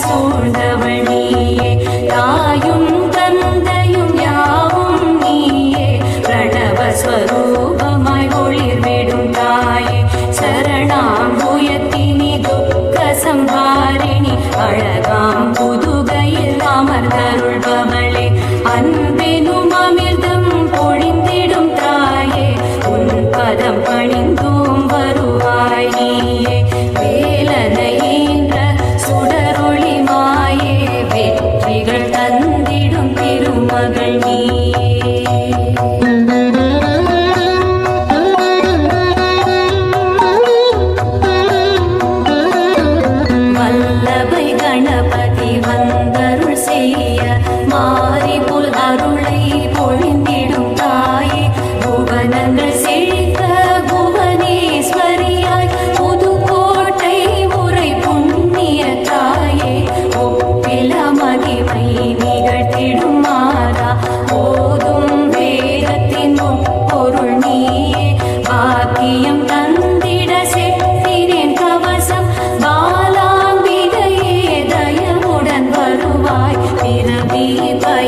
சூழ்ந்தவள் நீயே, தாயும் தந்தையும் யாவும் நீயே, பிரணவஸ்வரூபமாய் ஒளிர்விடும் தாயே, சரணாம்புயத்தினி துக்க சம்ஹாரிணி, அழகாம் புதுகையில் அமர்ந்தருள்பவளே, அன்பெனும் அமிர்தம் பொழிந்திடும் தாயே, உன் பதம் பணிந்தோம் வருவாய் நீயே, வேலனையேன்ற சுடரொளி மாயே, வெற்றிகள் தந்திடும் திருமகள் நீயே. வல்லபை கணபதி வந்தருள் செய்ய, மாறி புல் அருளை பொழிந்திடும் தாயே, புவனங்கள் செழிக்க புவனேஸ்வரியாய், புதுக்கோட்டை உரை புண்ணிய தாயே, ஒப்பில மகிமை நிகழ்த்திடும் மாதா, போதும் வேதத்தின் பொருள் நீயே, பாக்கியம் தந்திட செட்டினேன் கவசம், பாலாம்பிகையே தயவுடன் வருவாய், பிறவி பய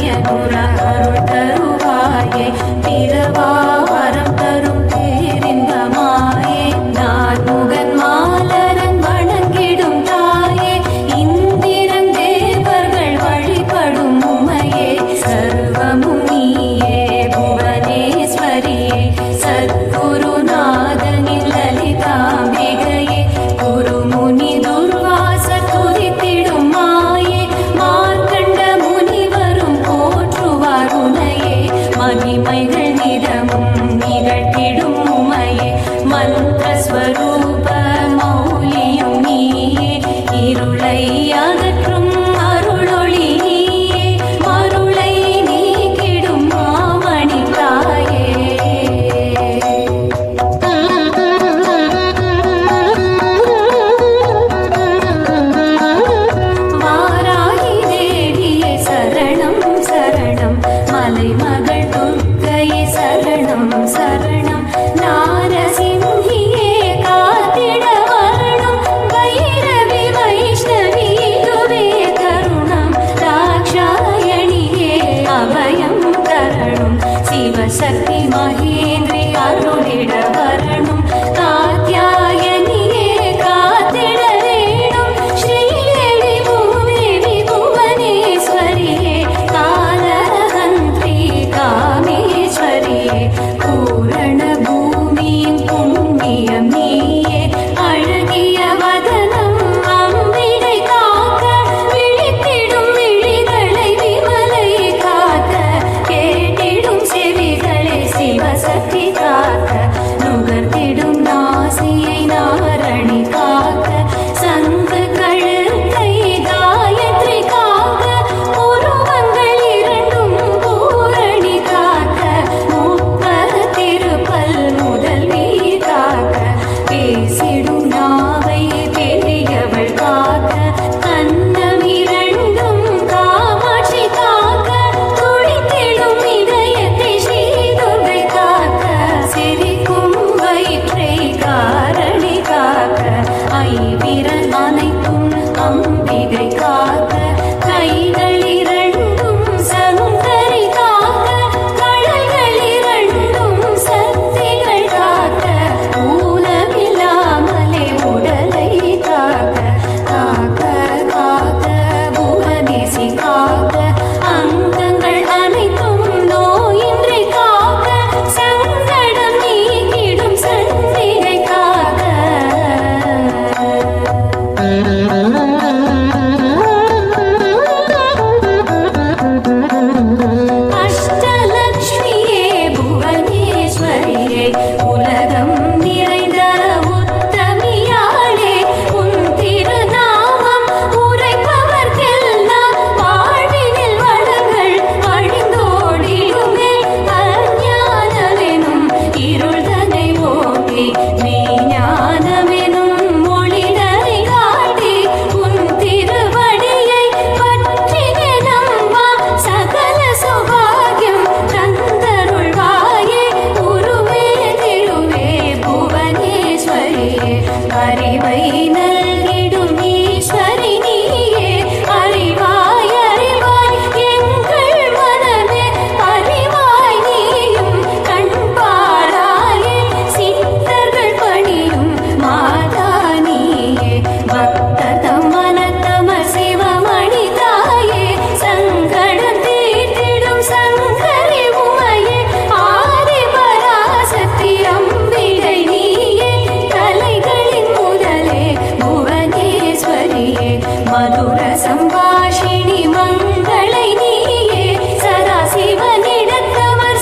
மதுர சம்பாஷிணி மங்களை நீயே சதாசிவனிடத்தவர்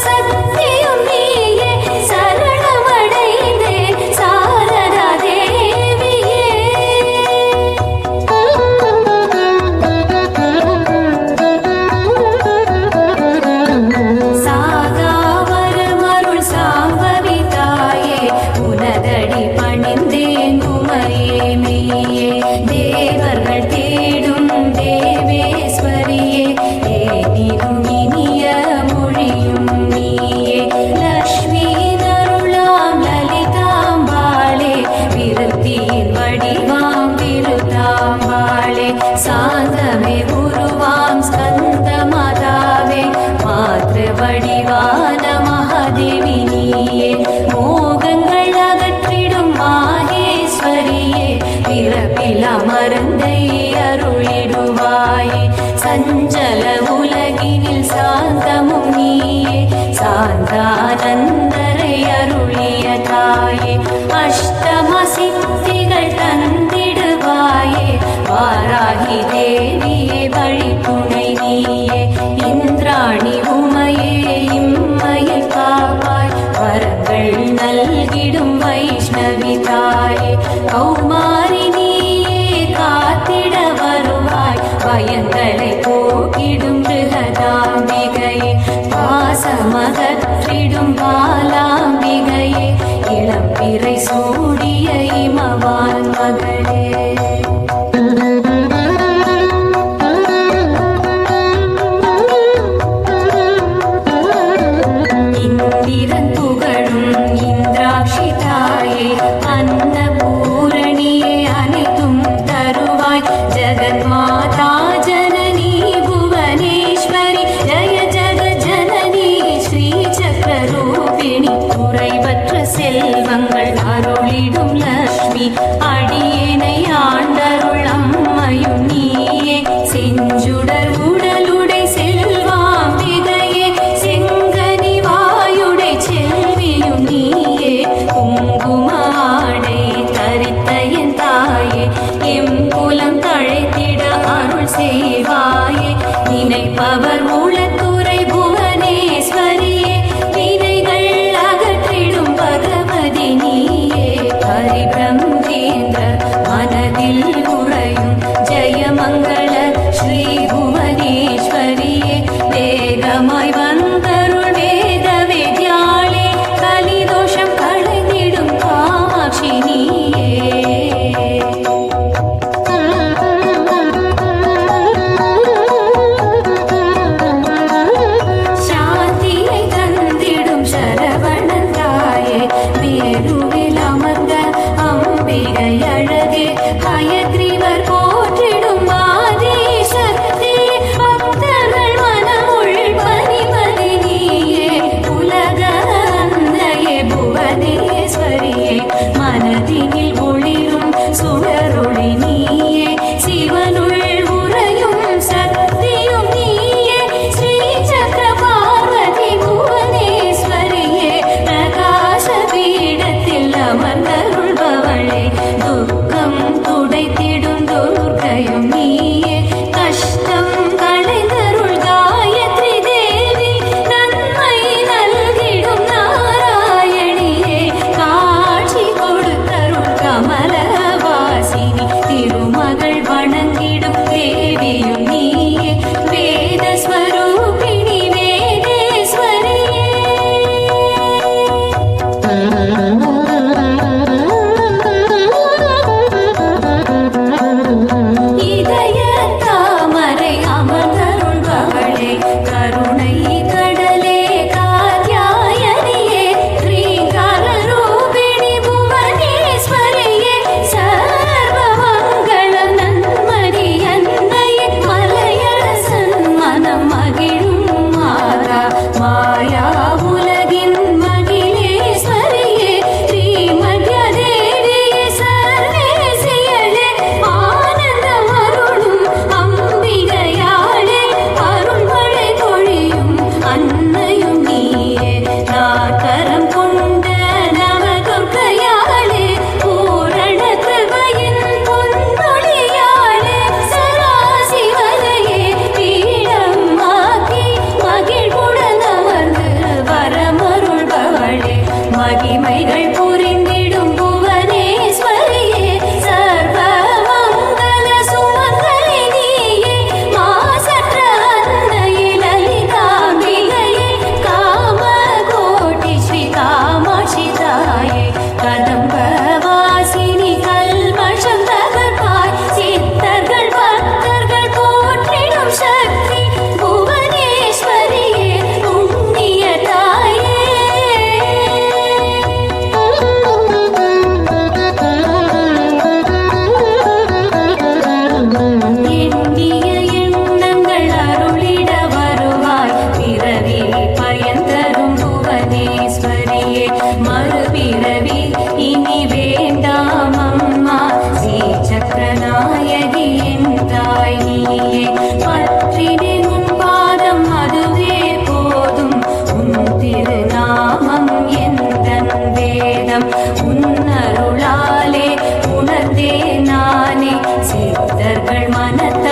சக்தியும் நீயே சரணமடைந்தே சாரதா தேவியே சாகாவரமருள் சாம்பவி தாயே உனதடி பணிந்தேன் உமையே மெய்யே தேவர்கள் தேடும் தேவேஸ்வரியே தேனிலும் இனிய மொழியும் நீயே லக்ஷ்மி நருளாம் லலிதாம்பாளே விருத்தியின் வடிவாம் விருத்தாம்பாளே சாந்தமே உருவாம் ஸ்கந்த மாதாவே மாத்ரு வடிவான மகாதேவி நீயே மோகங்கள் அகற்றிடும் மாகேஸ்வரியே பிறப்பில மருந்தை அருளிடுவாயே சஞ்சல உலகினில் சாந்தமும் நீயே சாந்தானந்தரை அருளிய தாயே அஷ்டம சித்திகள் தந்திடுவாயே வாராகி தேவியே வழித்துணை நீயே இந்திராணி உமையே இம்மையில் காப்பாய் வரங்கள் நல்கிடும் வைஷ்ணவி தாயே கௌமாரி நீயே காத்திட வருவாய் பயங்களை போக்கிடும் பிருகதாம்பிகையே பாசமகற்றிடும் பாலாம்பிகையே இளம் பிறை சூடிய இமவான் மகளே இந்திரன் புகழும் இந்திராட்சி தாயே அன்னபூரணியே அனைத்தும் தருவாய் ஜெகன்மாதா ஜனனி புவனேஸ்வரி ஜய ஜக ஜனனி ஸ்ரீ சக்கரரூபிணி குறைவற்ற செல்வங்கள் அருளிடும் லக்ஷ்மி அடியேனை ஆண்டருள் அம்மையும் நீயே செஞ்சுடர் உடலுடை செல்வாம்பிகையே செங்கனி வாயுடை செல்வியும் நீயே குங்குமாடை தரித்த என் தாயே எம்புலம் தழைத்திட அருள் செய்வாயே நினைப்பவர் உளத்துறை புவனேஸ்வரியே வினைகள் அகற்றிடும் பகவதி நீயே ஹரிபிரம்மேந்திர மனதில் உறையும் ஜெயமங்கள ஸ்ரீ புவனேஸ்வரியே வேகமாய் வந்தருள் வேத வேத்யாளே கலிதோஷம் களைந்திடும் காமாட்சி நீயே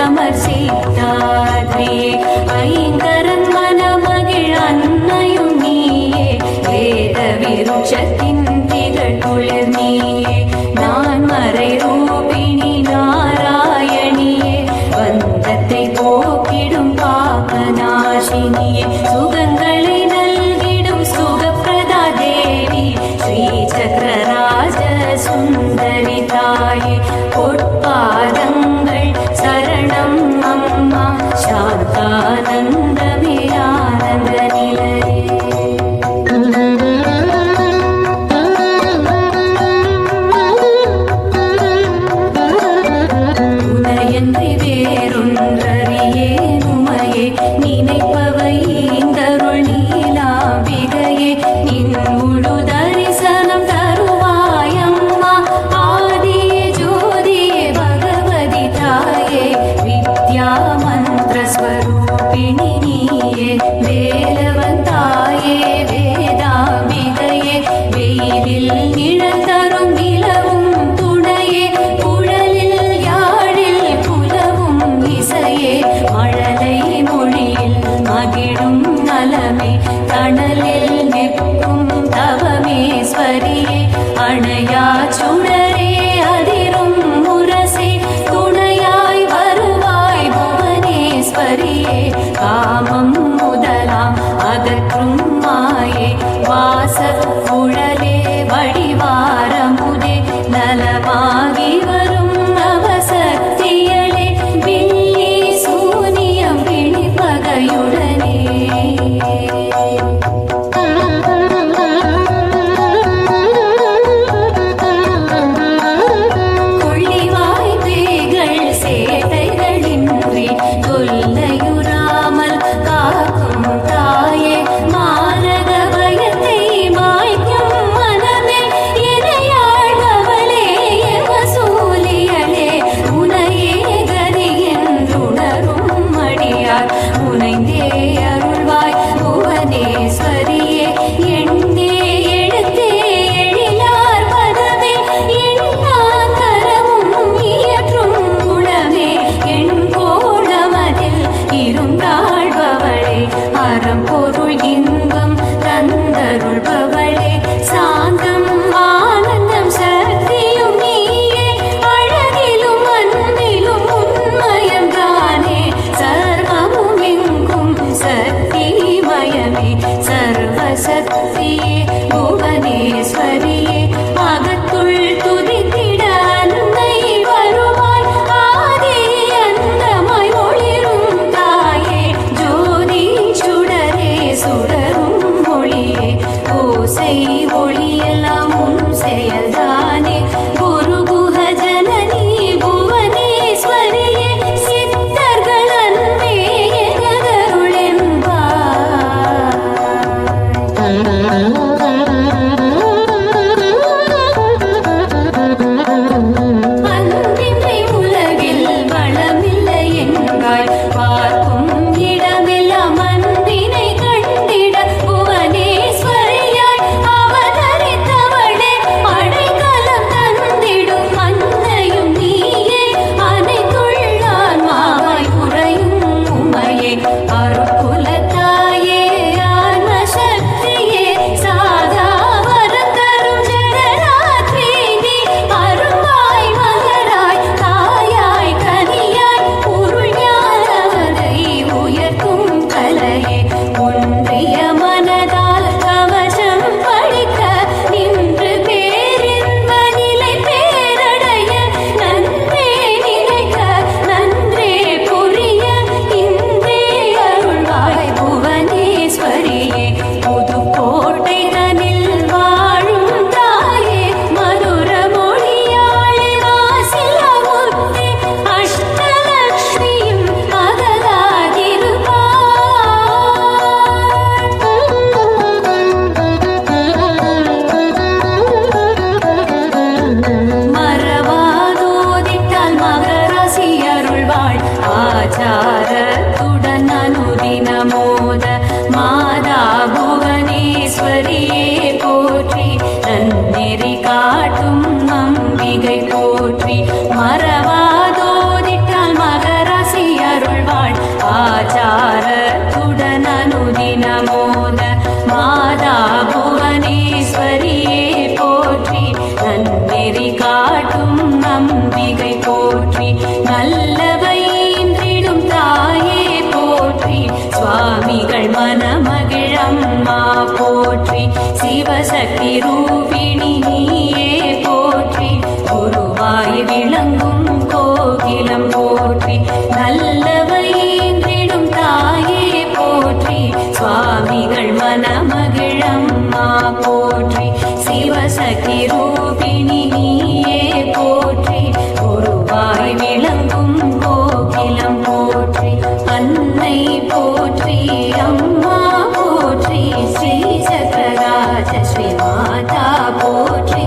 அமர் சீதாத்ரியே ஐங்கரன் மனமகிழ் அன்னையும் நீயே வேத விருட்சத்தின் திகழ் குளிர் நீயே நான் மறை ரூபிணி நாராயணியே வந்தத்தை போக்கிடும் பாபநாசினியே சுகங்களை நல்கிடும் சுகப்பிரதா தேவி ஸ்ரீ சக்கரராஜ சுந்தரி தாயே பொற்பாதங்கள் சரணம் அம்மா சாந்தானந்தமே ஆனந்த நிலையே உனையன்றி வேறொன்றறியேன் உமையே நினைப்பவை ஈந்தருள் நீலாம்பிகையே நின் முழு தரிசனம் தருவாயம்மா ஆதியே ஜோதியே பகவதி தாயே வித்யா மந்திர ஸ்வரூபிணி நீயே வேலவன் தாயே வேதாம்பிகையே வெயிலில் நிழல் தரும் நிலவும் துணையே குழலில் யாழில் புலவும் இசையே மழலை மொழியில் மகிழும் நலமே தணலில் நிற்கும் தவமேஸ்வரியே அணையா சுடரே அதிரும் முரசே துணையாய் வருவாய் புவனேஸ்வரியே காமம் முதலாம் அகற்றும் மாயே வாசக்குழலே வடிவாரமுதே நலமாகி வரும் நவசக்தியளே வில்லி சூனியம் விழிப்பகையுடனே கொள்ளிவாய் பேய்கள் சேட்டைகளின்றி தொல்லையுறாமல் காக்கும் தாயே மாரக பயத்தை மாய்க்கும் மனமே இணையாழ்பவளே வசூலியளே உனையே கதி என்றுணரும் அடியார் உனைந்தே அருள்வாய் புவனேஸ்வரியே எண்ணே எழுத்தே எழிலார் பதமே எண்ணா கரமும் இயற்றும் குணமே என் கோணமதில் இருந்தாழ்பவளே அறம் பொருள் இன்பம் தந்தருள்பவளே சாந்தம் ஆனந்தம் சக்தியும் நீயே அழகிலும் அன்பிலும் உண்மயம்தானே சர்வமும் எங்கும் சக்திமயமே சர்வசக்தியே புவனேஸ்வரியே அகத்துள் துதித்திட அன்னை வருவாய் ஆதி அந்தமாய் ஒளிரும் தாயே ஜோதி சுடரே சுடரும் ஒளியே ஓசை ஒளியெல்லாம் உன் செயல்தானே குருகுஹ ஜனனி புவனேஸ்வரியே சித்தர்கள் அன்பே எனதருளென்பாய் அன்பின்மை உலகில் வளமில்லை என்பாய் பார்க்கும் இடமெல்லாம் அன்பினை கண்டிட புவனேஸ்வரியாய் அவதரித்தவளே அடைக்கலம் தந்திடும் அன்னையும் நீயே அனைத்துள்ளான் மாவாய் புரையும் உமையே அருக்குலத்தாயே ஆன்மசக்தியே சாதா வரம் தரும் ஜெகநாத்ரி நீ அருள்வாய் மகராய் தாயாய் கனியாய் உருள் ஞானதை உயர்த்தும் கலையே ஒன்றிய மனதால் கவசம் படிக்க நின்று பேரின்ப நிலை பேரடைய நன்றே நினைக்க நன்றே புரிய இன்றே அருள்வாய் புவனேஸ்வரியே புதுக்கோட்டை தனில் வாழும் தாயே மதுர மொழியாளே வாசிலமுத்தே அஷ்டலக்ஷ்மியும் மறவாதோதிட்டால் மகராசி அருள்வாள் ஆச்சாரத்துடன் அனுதினமோத மாதா புவனேஸ்வரியே போற்றி நன்னெறி காட்டும் அம்பிகை போற்றி மறவாதோதிட்டால் மகராசி சிவசக்தி ரூபிணி நீயே போற்றி, குருவாய் விளங்கும் கோகிலம் போற்றி, நல்லவையின்றிடும் தாயே போற்றி, சுவாமிகள் மனமகிழம்மா போற்றி, சிவசக்தி ரூபிணி நீயே போற்றி, குருவாய் விளங்கும் கோகிலம் போற்றி, அன்னை போற்றி அம்மா போற்றி, ஸ்ரீ சக்கரராஜ ஸ்ரீ மாதா போற்றி,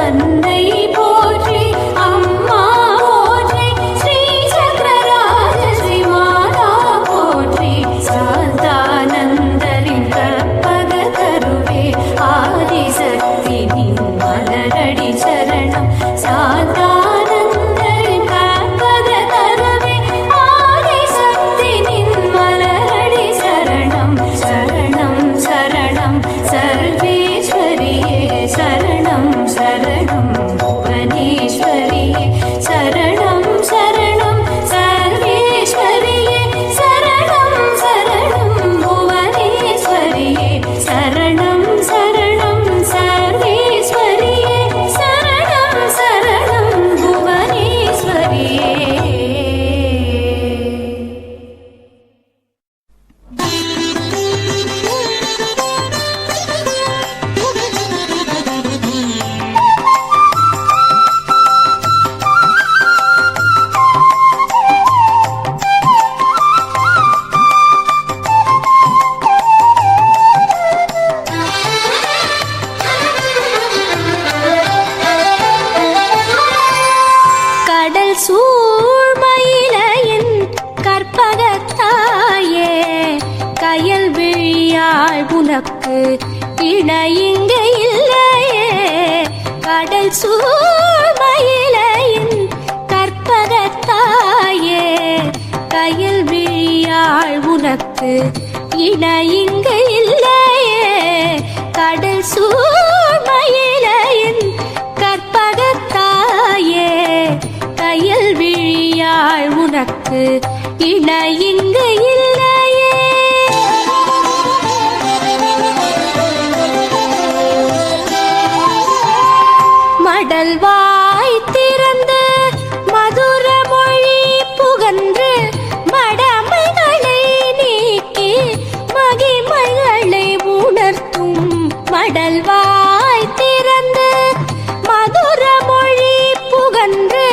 அன்னை போற்றி அம்மா போற்றி, ஸ்ரீ சக்கரராஜ ஸ்ரீ மாதா போற்றி, சாந்தானந்தரின் கற்பக தருவே ஆதிசக்தி நின் மலரடி சரணம், சாந்தானந்தரின் கற்பக தருவே ஆதிசக்தி நின் மலரடி சரணம், சரணம் சரணம் சர்வேஸ்வரியே, சரணம் சரணம் புவனேஸ்வரியே, சரணம் சரணம் சர்வேஸ்வரியே, சரணம் சரணம் புவனேஸ்வரியே, சரணம் சரணம் சர்வேஸ்வரியே, சரணம் சரணம் புவனேஸ்வரியே. கடல் சூழ்மயிலையின் கற்பகத்தாயே, கயல் விழியாள் உனக்கு இணையிங்கு இல்லையே, கடல் சூழ்மயிலையின் கற்பகத்தாயே, கயல் விழியாள் உனக்கு இணையிங்கு இல்லையே, கடல் சூழ்மயிலையின் கற்பகத்தாயே, கயல் விழியாள் உனக்கு இணையிங்கு இல்லையே. மடல் வாய் திறந்து மதுர மொழி புகன்று, மடமைகளை நீக்கி மகிமைகளை உணர்த்தும், மடல் வாய் திறந்து மதுர மொழி புகன்று,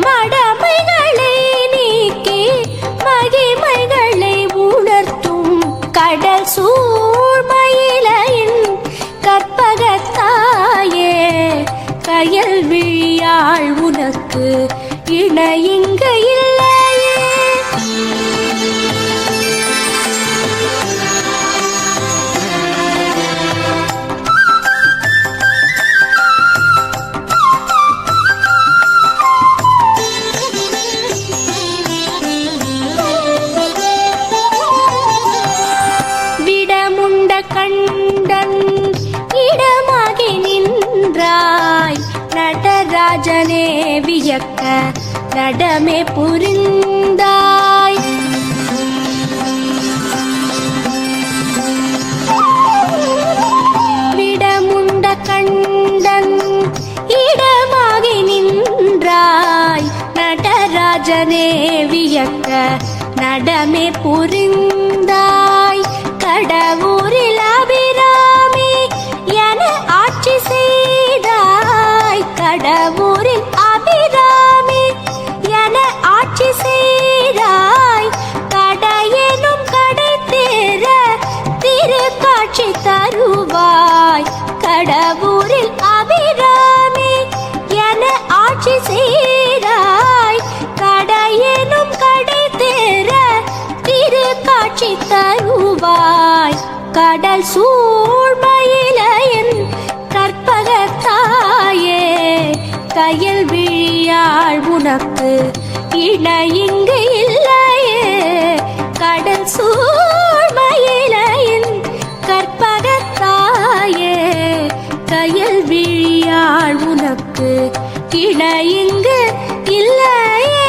மடமைகளை நீக்கி மகிமைகளை உணர்த்தும், கடல் சூழ்மயிலையின் கற்பகத்தாயே, கயல் விழியாள் உனக்கு இணையிங்கு இல்லையே. விடமுண்ட கண்டன் இடமாகி நின்றாய், நடராஜனே வியக்க நடமே புரிந்தாய், விடமுண்ட கண்டன் இடமாகி நின்றாய், நடராஜனே வியக்க நடமே புரிந்தாய், கடவுரில் அபிராமி என ஆட்சி செய்தாய், கடவுரில் அபிராமி என ஆட்சி செய்தாய், கடையெனும் கடை தேர திருக்காட்சி தருவாய், கடவுரில் அபிராமி என ஆட்சி செய்தாய், கடையெனும் கடை தேர திருக்காட்சி தருவாய், கடல் சூழ்மயிலையின் கற்பகத்தாயே, கயல் விழியாள் உனக்கு இணையிங்கு இல்லையே, கடல் சூழ்மயிலையின் கற்பகத்தாயே, கயல் விழியாள் உனக்கு இணையிங்கு இல்லையே.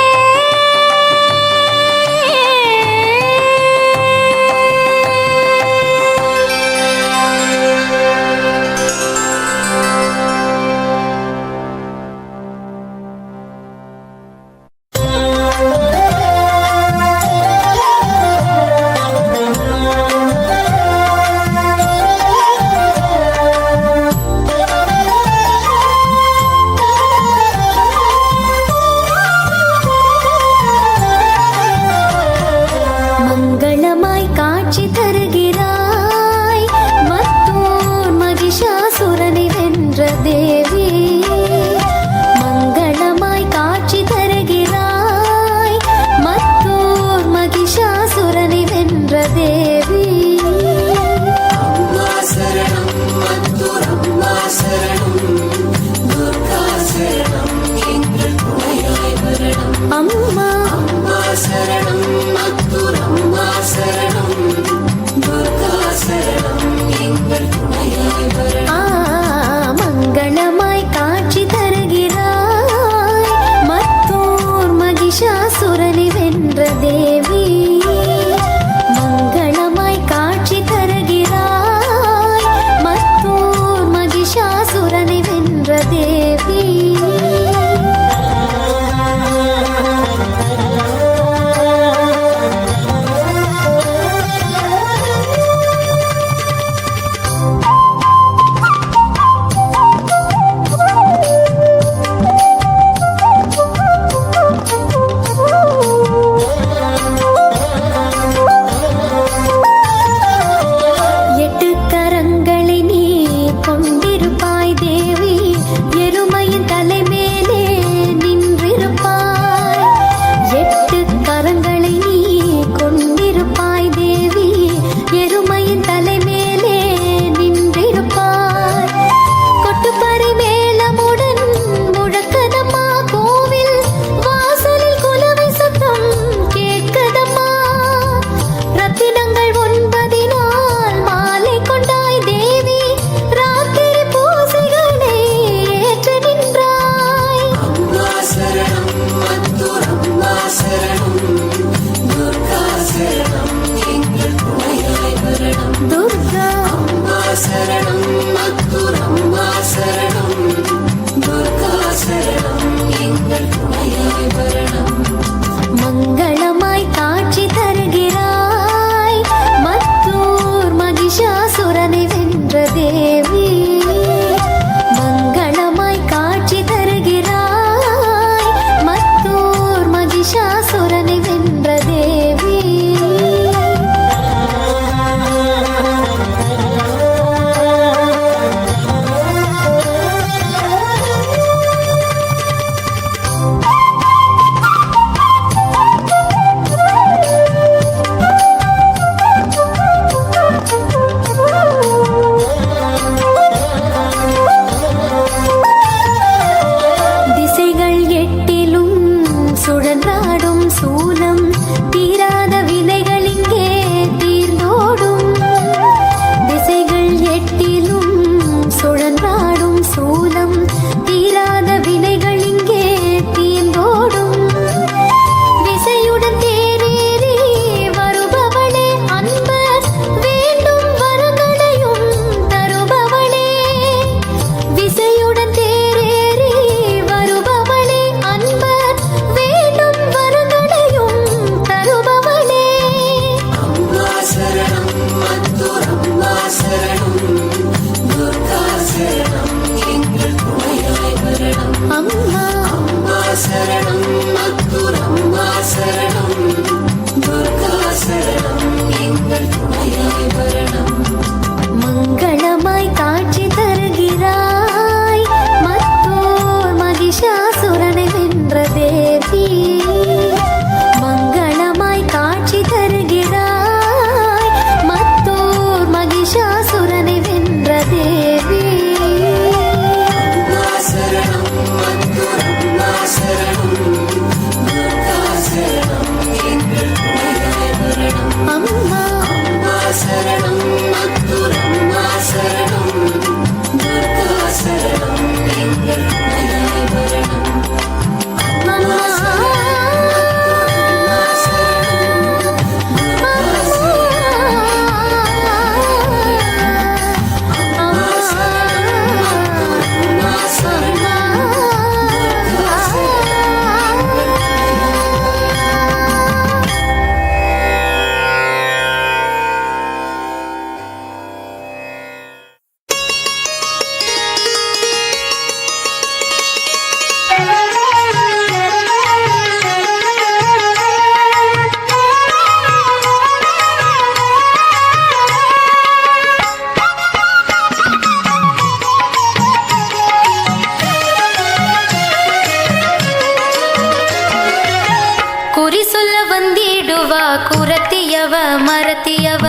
குரத்தியவ மரத்தியவ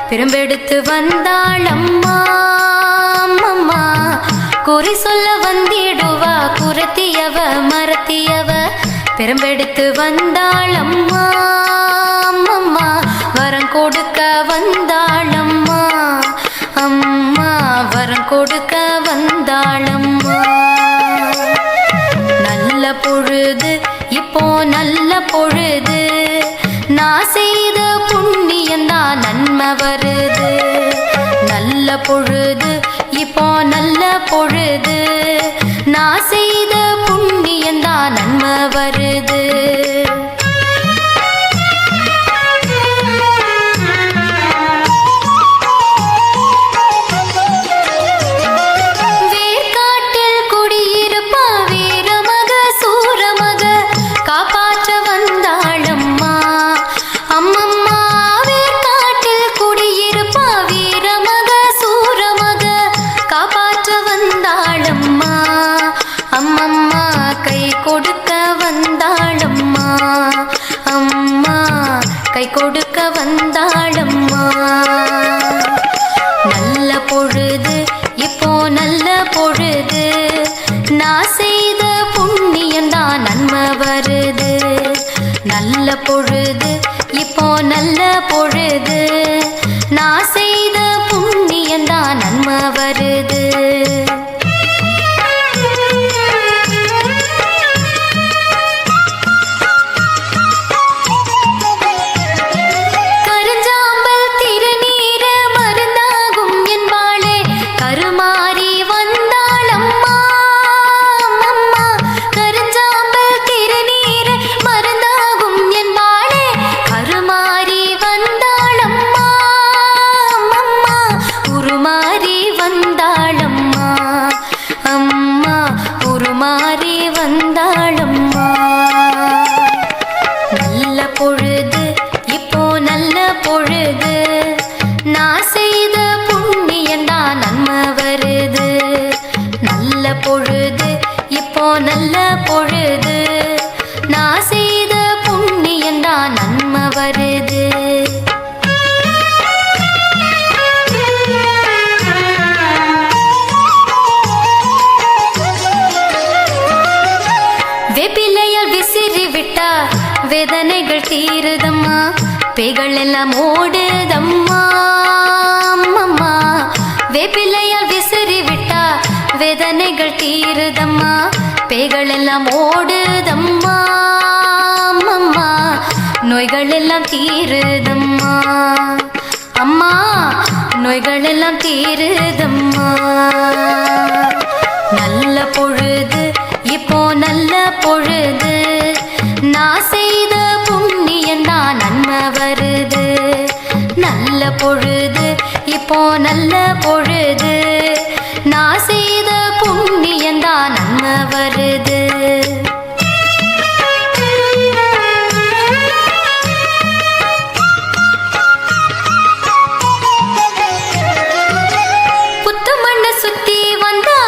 பிரம்பெடுத்து வந்தாளம்மா அம்மா குறி சொல்ல வந்திடுவா குரத்தியவ மரத்தியவ பிரம்பெடுத்து வந்தாளம்மா அம்மா வரம் கொடுக்க வந்தாளம்மா அம்மா வரம் கொடுக்க வந்தாளம்மா நல்ல பொழுது இப்போ நல்ல பொழுது நான் செய்த புண்ணியந்தான் நன்மை வருது நல்ல பொழுது இப்போ நல்ல பொழுது நான் செய்த புண்ணியந்தான் நன்மை வருது கொடுக்க வந்தாளம்மா நல்ல பொழுது இப்போ நல்ல பொழுது நான் செய்த புண்ணியந்தான் நன்மை வருது நல்ல பொழுது இப்போ நல்ல பொழுது நான் செய்த புண்ணியந்தான் நன்மை வருது பொழுது இப்போ நல்ல பொழுது நான் செய்த புண்ணியந்தான் நன்மை வருது வேப்பிலையால் விசிறி விட்டா வேதனைகள் தீருதம்மா பேய்கள் எல்லாம் ஓடுதம்மா அம்மா வேப்பிலையால் விசிறி விட்டா வேதனைகள் தீருதம்மா பேய்கள் எல்லாம் ஓடுதம்மா அம்மா நோய்கள் எல்லாம் தீருதம்மா அம்மா நோய்கள் எல்லாம் தீருதம்மா நல்ல பொழுது இப்போ நல்ல பொழுது நான் செய்த புண்ணியந்தான் நன்மை வருது நல்ல பொழுது இப்போ நல்ல பொழுது நான் செய்த புண்ணியந்தான் நன்மை வருது புத்து மண்ண சுத்தி வந்தா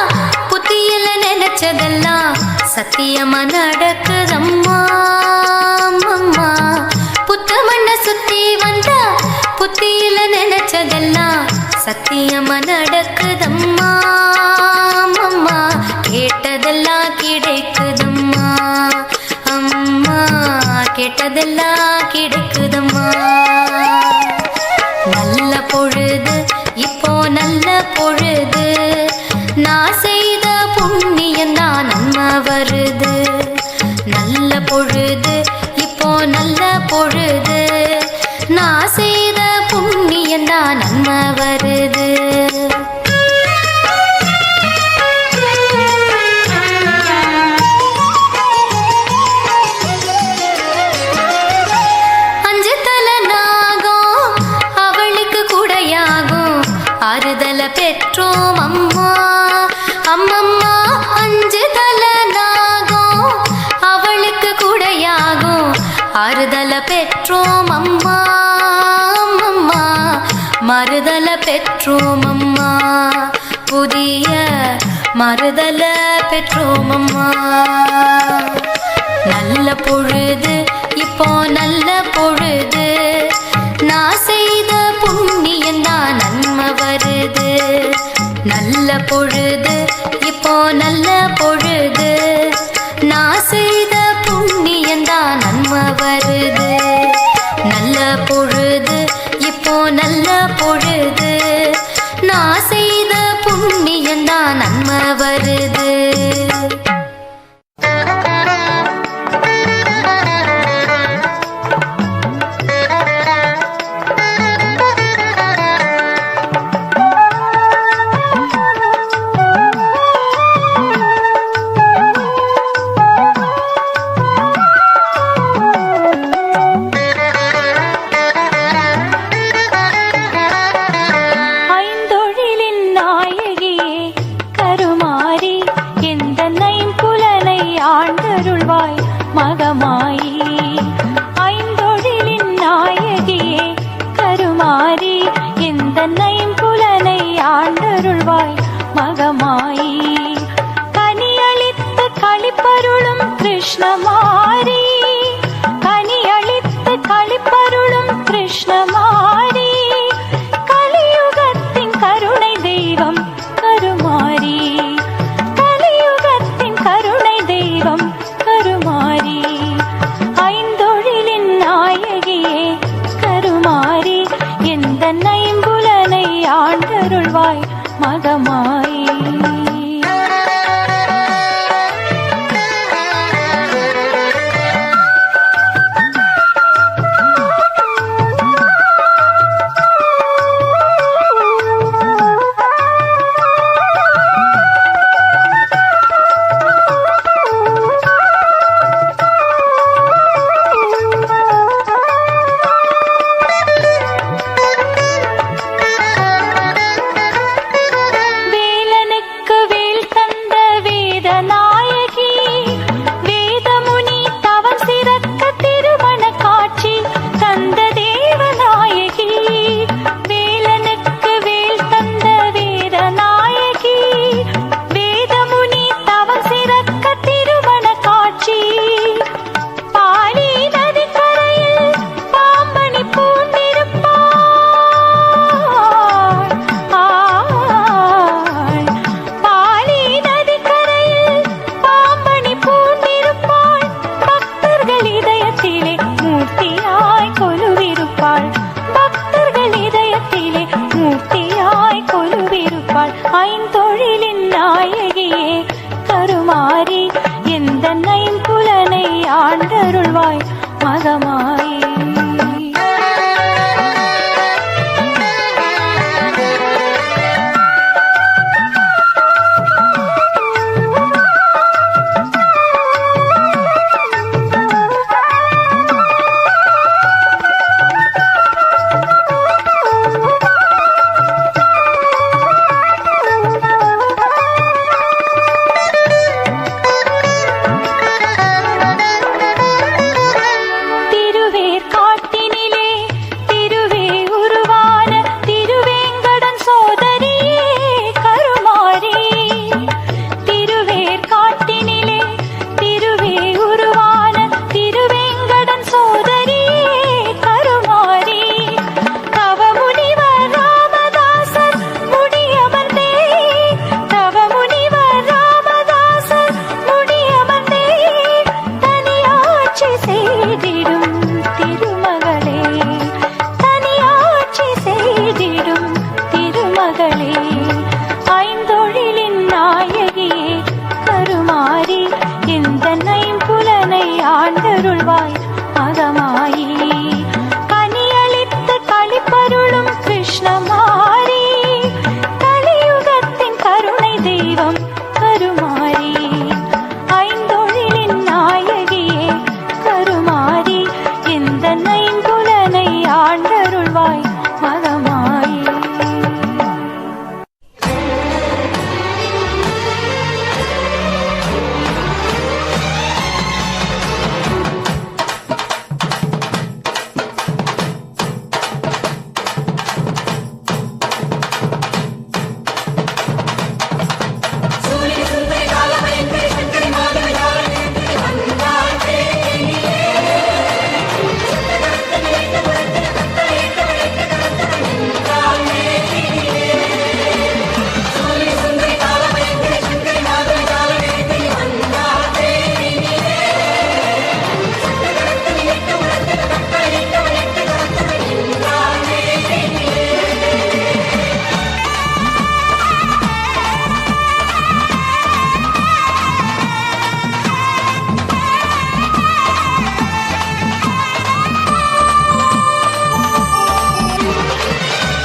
புத்தியில நினைச்சதெல்லாம் சத்தியமா நடக்குதம்மா அம்மா புத்து மண்ண சுத்தி வந்தா புத்தியில நினைச்சதெல்லாம் சத்தியமா நடக்குதம்மா அம்மா கேட்டதெல்லாம் கிடைக்குதம்மா அம்மா கேட்டதெல்லாம் கிடைக்குதம்மா நல்ல பொழுது இப்போ நல்ல பொழுது நான் செய்த புண்ணியந்தான் நன்மை வருது நல்ல பொழுது இப்போ நல்ல பொழுது நான் செய்த புண்ணியந்தான் நன்மை வருது பெற்றோம் அம்மா அம்மம்மா அஞ்சுதல நாகும் அவளுக்கு கூடையாகும் ஆறுதல பெற்றோம் அம்மா அம்மம்மா மறுதல பெற்றோம் அம்மா புதிய மறுதல பெற்றோம் அம்மா நல்ல பொழுது இப்போ நல்ல பொழுது பொழுது இப்போ நல்ல பொழுது நான் செய்த புண்ணியந்தான் நன்மை வருது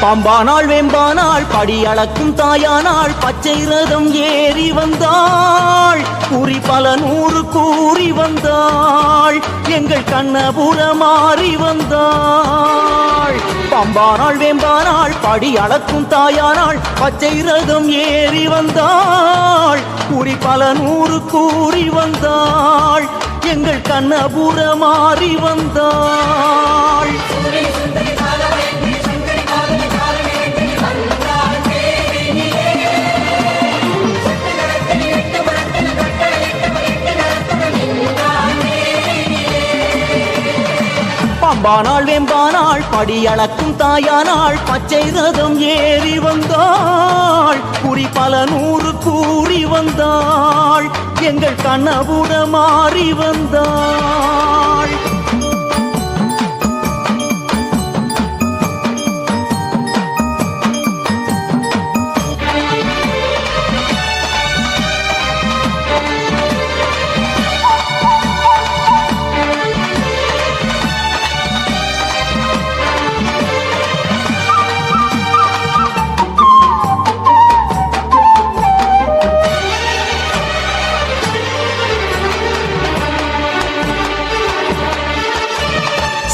பாம்பானாள் வேம்பானாள் படி அளக்கும் தாயானாள் பச்சை ரதம் ஏறி வந்தாள் கூறி பல நூறு கூறி வந்தாள் எங்கள் கண்ணபுர மாறி வந்தாள் பாம்பானாள் வேம்பானாள் படி அளக்கும் தாயானாள் பச்சை ரதம் ஏறி வந்தாள் கூறி பல நூறு கூறி வந்தாள் எங்கள் கண்ணபுர மாறி வந்தாள் பாம்பானாள் வேம்பானாள் படி அளக்கும் தாயானாள் பச்சை ரதம் ஏறி வந்தாள் குறி பல நூறு கூறி வந்தாள் எங்கள் கண்ணபுர மாறி வந்தாள்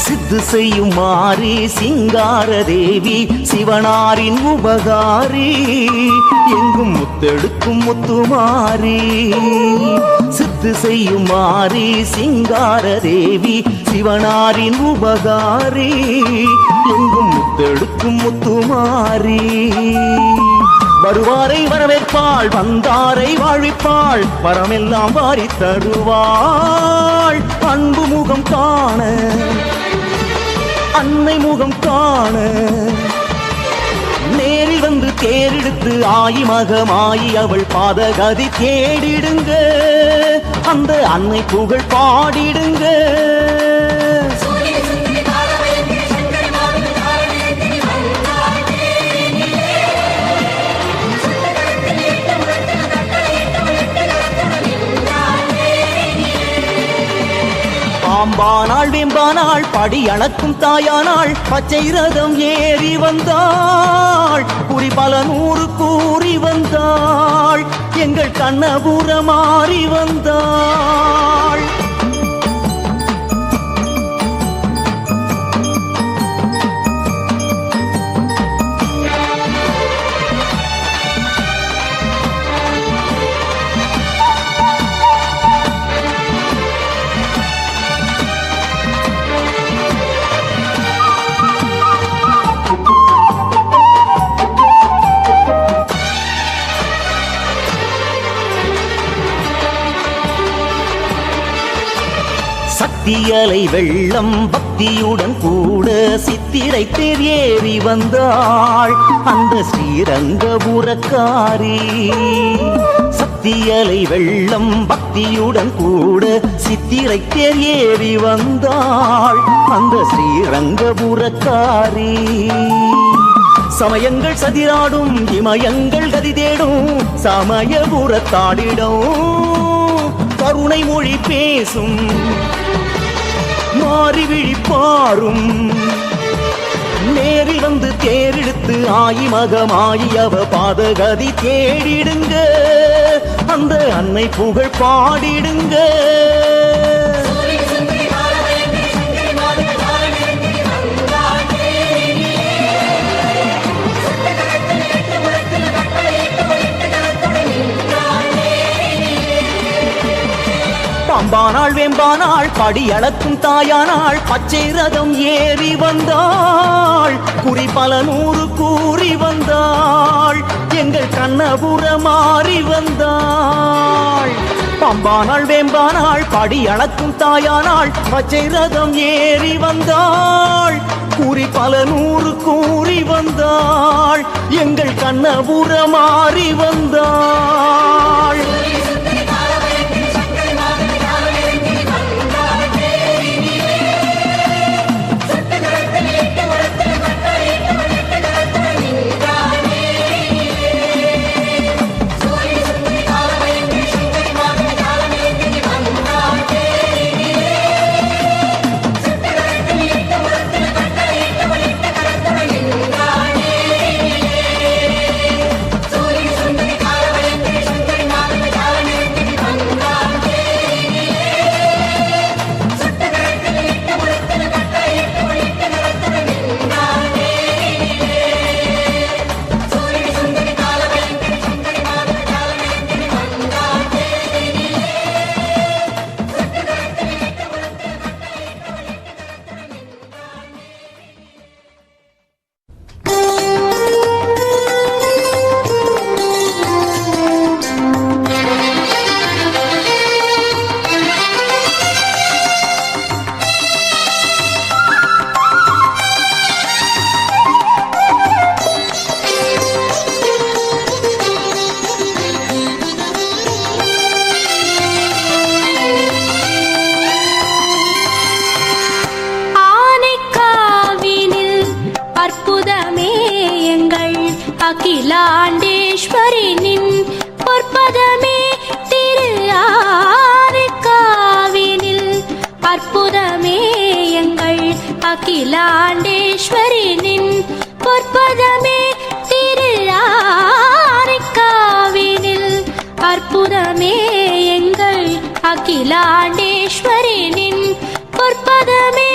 சித்து செய்யும் மாறி சிங்கார தேவி சிவனாரின் உபகாரி எங்கும் முத்தெடுக்கும் முத்துமாரி சித்து செய்யும் மாறி சிங்கார தேவி சிவனாரின் உபகாரி எங்கும் முத்தெடுக்கும் முத்துமாரி வருவாரை வரவேற்பாள் வந்தாரை வாழ்விப்பாள் வரமெல்லாம் வாரி தருவாள் அன்பு முகம் காண அன்னை முகம் காண நேரில் வந்து தேரெடுத்து ஆயி மகமாயி அவள் பாதகதி தேடிடுங்க அந்த அன்னை புகழ் பாடிடுங்க பாம்பானாள் வேம்பானாள் படி அளக்கும் தாயானாள் பச்சை ரதம் ஏறி வந்தாள் குறி பல நூறு கூறி வந்தாள் எங்கள் கண்ணபுர மாறி வந்தாள் சக்தியலை வெள்ளம் பக்தியுடன் கூட சித்திரை தேர் ஏறி வந்தாள் அந்த ஸ்ரீரங்கபுரக்காரி சக்தியலை வெள்ளம் பக்தியுடன் கூட சித்திரை தேர் ஏறி வந்தாள் அந்த ஸ்ரீரங்கபுரக்காரி சமயங்கள் சதிராடும் இமயங்கள் கதி தேடும் சமயபுரத்தாடிடும் கருணை மொழி பேசும் மாறி விழிப்பாரும் நேரில் வந்து தேரெடுத்து ஆயி மகமாயி அவ பாதகதி தேடிடுங்க அந்த அன்னை புகழ் பாடிடுங்க பாம்பானாள் வேம்பானாள் படி அளக்கும் தாயானாள் பச்சை ரதம் ஏறி வந்தாள் குறி பல நூறு கூறி வந்தாள் எங்கள் கண்ணபுர மாறி வந்தாள் பாம்பானாள் வேம்பானாள் படி அளக்கும் தாயானாள் பச்சை ரதம் ஏறி வந்தாள் குறி பல நூறு கூறி வந்தாள் எங்கள் கண்ணபுர மாறி வந்தாள் அற்புதமே எங்கள் அகிலாண்டேஸ்வரினின் பொற்பதமே திரு ஆனைக்காவினில். அற்புதமே எங்கள் அகிலாண்டேஸ்வரினின் பொற்பதமே திரு ஆனைக்காவினில். அற்புதமே எங்கள் அகிலாண்டேஸ்வரினின் பொற்பதமே.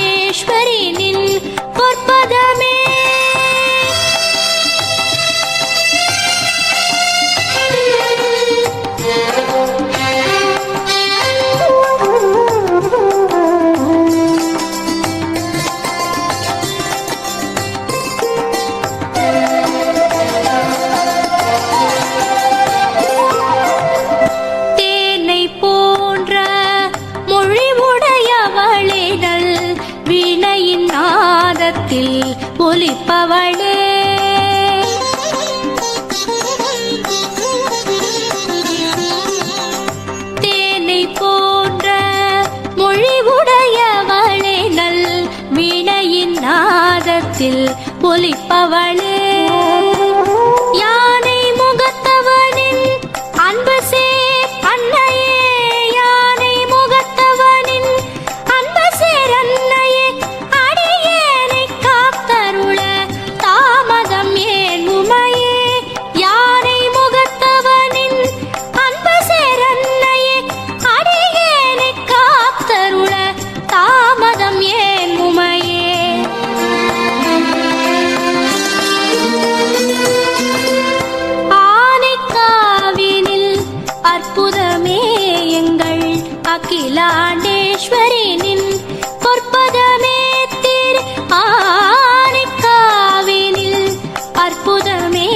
அகிலாண்டேஸ்வரினின் பொற்பதமே. தேனை போன்ற மொழி உடையவளிடல் வீணையின் நாதத்தில் ஒலிப்பவளே. தேனை போன்ற மொழி உடையவளே நல் வீணையின் நாதத்தில் ஒலிப்பவளே. யானை முகத்தவனின் அன்பு சேர் அன்னையே. யானை முகத்தவனின் அன்பு சேர் அன்னையே. அடியேனை காத்தருள தாமதம் ஏன் உமையே. யானை முகத்தவனின் அன்பு சேர் அன்னையே. அடியேனை காத்தருள தாமதம் ஏன் உமையே. ஆனைக்காவினில் அற்புதமே எங்கள் அகிலாண்டேஸ்வரினின் பொற்பதமே திரு ஆனைக்காவினில். அற்புதமே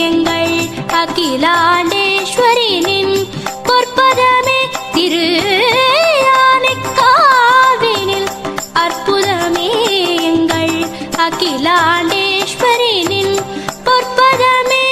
எங்கள் அகிலாண்டேஸ்வரினின் பொற்பதமே திரு ஆனைக்காவினில். அற்புதமே எங்கள் அகிலாண்டேஸ்வரினின் பொற்பதமே.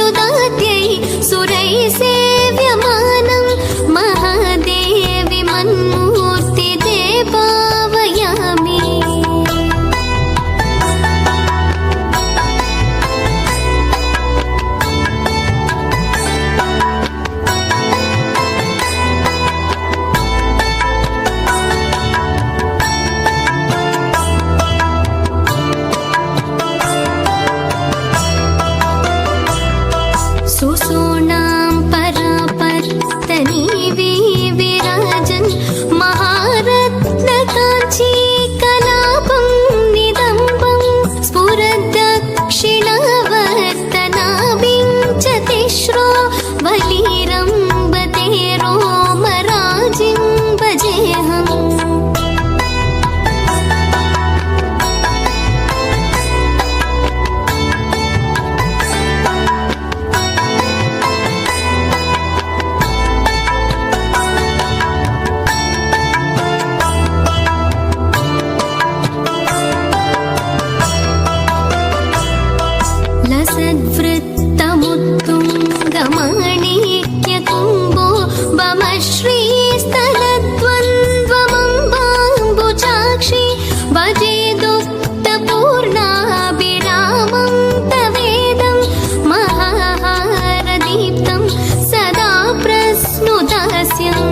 सुराच्युतात्यै सुरैः सेव्यमानं महादेवी मन्मूर्ति ते भावयामि। सुसोणां परापर्तनी विराजन् महारत्नकाञ्ची कलापं निदम्बं स्फुरद्दक्षिणावर्तनाभिं च तिस्रो वलीरम्बते रोमराजिं भजेऽहम्। लसद्वृत्तमुत्तुङ्गमाणिक्यकुम्भो वमश्रीस्थलद्वन्द्वमम्बाम्बुजाक्षि भजेदुक्तपूर्णाभिरामं तवेदं महाहारदीप्तं सदा प्रस्नुतास्यम्।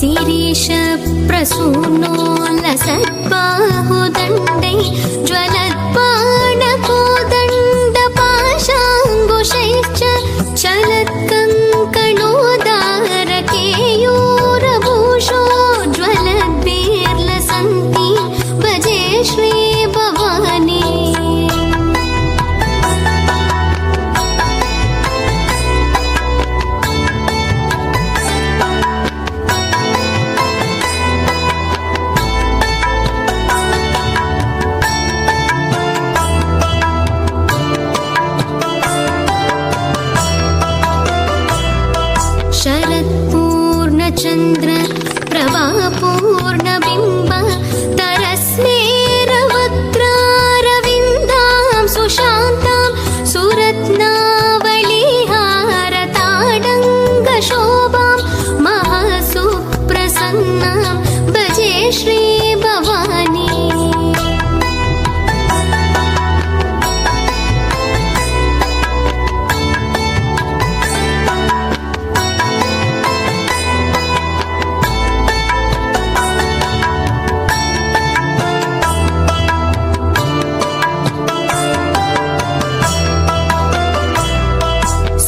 शिरीष प्रसूनो लसद्बाहुदण्डै ज्वलद्बाणकोदण्डपाशाङ्कुशैश्च चलत्कङ्कणोदारकेयूरभूषो ज्वलद्भिर्लसन्ति भजे श्रीभवानी। शरत्पूर्णचन्द्र प्रभापूर्णबिम्ब तरस्मेरवक्त्रारविन्दां सुशान्तां सुरत्नावलीहारताडङ्गशोभां महासुप्रसन्नां भजे श्रीभवानी।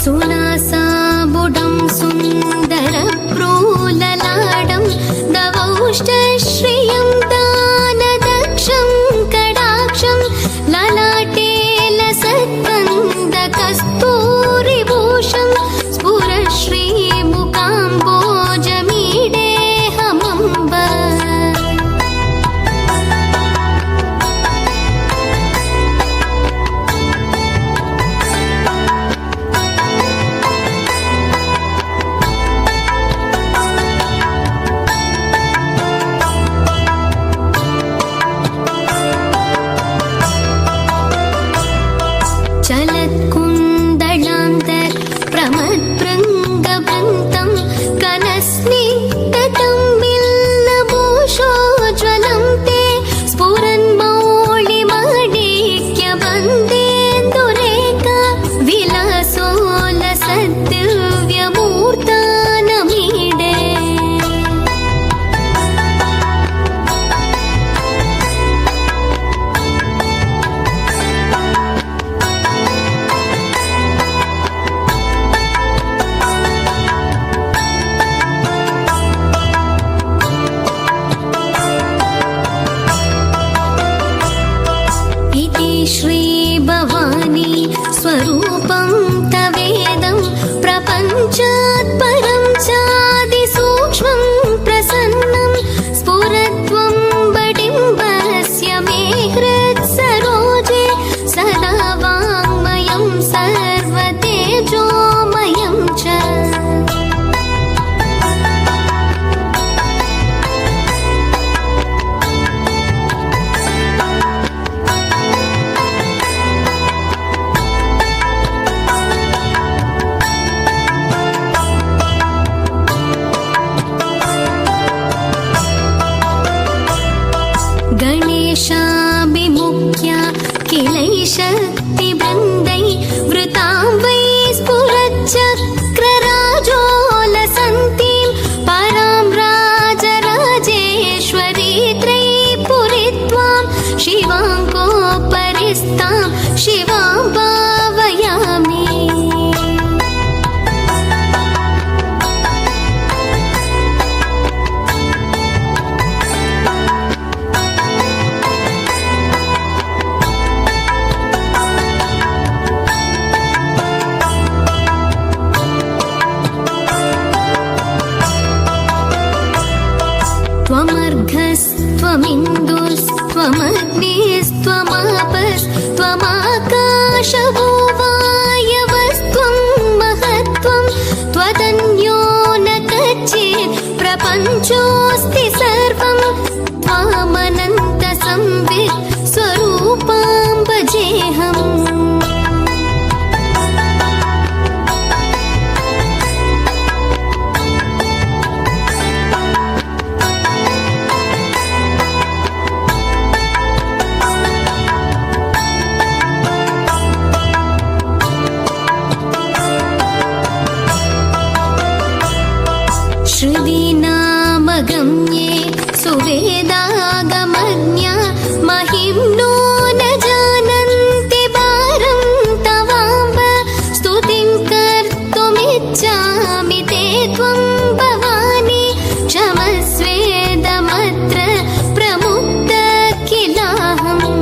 सुनासाबुडं सुन्दरप्रोललाडं दवौष्टश्रियं दानदक्षं कडाक्षं ललाटे लसत्कन्दकस्तूरिभूषं स्फुरश्रीमुकाम्बोजमीडेऽहमम्ब। चलत्कुन्दलान्तर् प्रमद्भृङ्गवृन्तं कनस्निग्धतं बिल्लभूषोज्ज्वलं ते स्फुरन्मौलिमाणिक्यबन्धेन्दुरेखा विलासोलसद्दिव्यमूर्तानमीडे। श्रीभवानी स्वरूपं तवेदं प्रपञ्चात् परं चादिसूक्ष्मं प्रसन्नं स्फुरत्वं बडिम्बस्य क्लेशाभिमुख्या किलैशक्तिवृन्दै वृतां वै स्फुरच्चक्रराजोलसन्तीं परां राजराजेश्वरी त्रैपुरी त्वां शिवाङ्कोपरिस्तां शिवां भावयामि। त्वमग्निस्त्वमग्निस्त्वमापस्त्वमाकाशवो वायवस्त्वं महत्त्वं त्वदन्यो न कच्चित् प्रपञ्चोऽस्ति सर्वं त्वामनन्तसंवित् स्वरूपां भजेऽहम्। श्रुतीनामगम्ये सुवेदागमज्ञा महिम्नो न जानन्ति भारं तवाम्ब स्तुतिं कर्तुमिच्छामि ते त्वं भवानि क्षमस्वेदमत्र प्रमुक्त किलाहम्।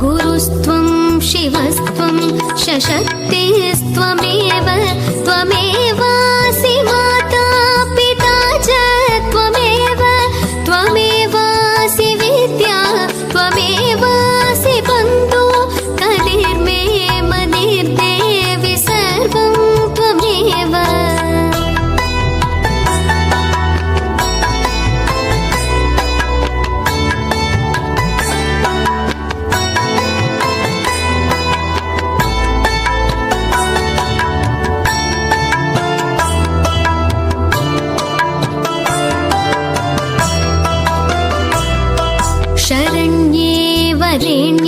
गुरुस्त्वं शिवस्त्वं शशक्तिस्त्वमेव त्वमेवासि माता पिता च त्वमेव त्वमेवासि विद्या त्वमेवासि बन्धु कलिर्मे मदिर्देवि सर्वं त्वमेव। शरण्ये वरेण्ये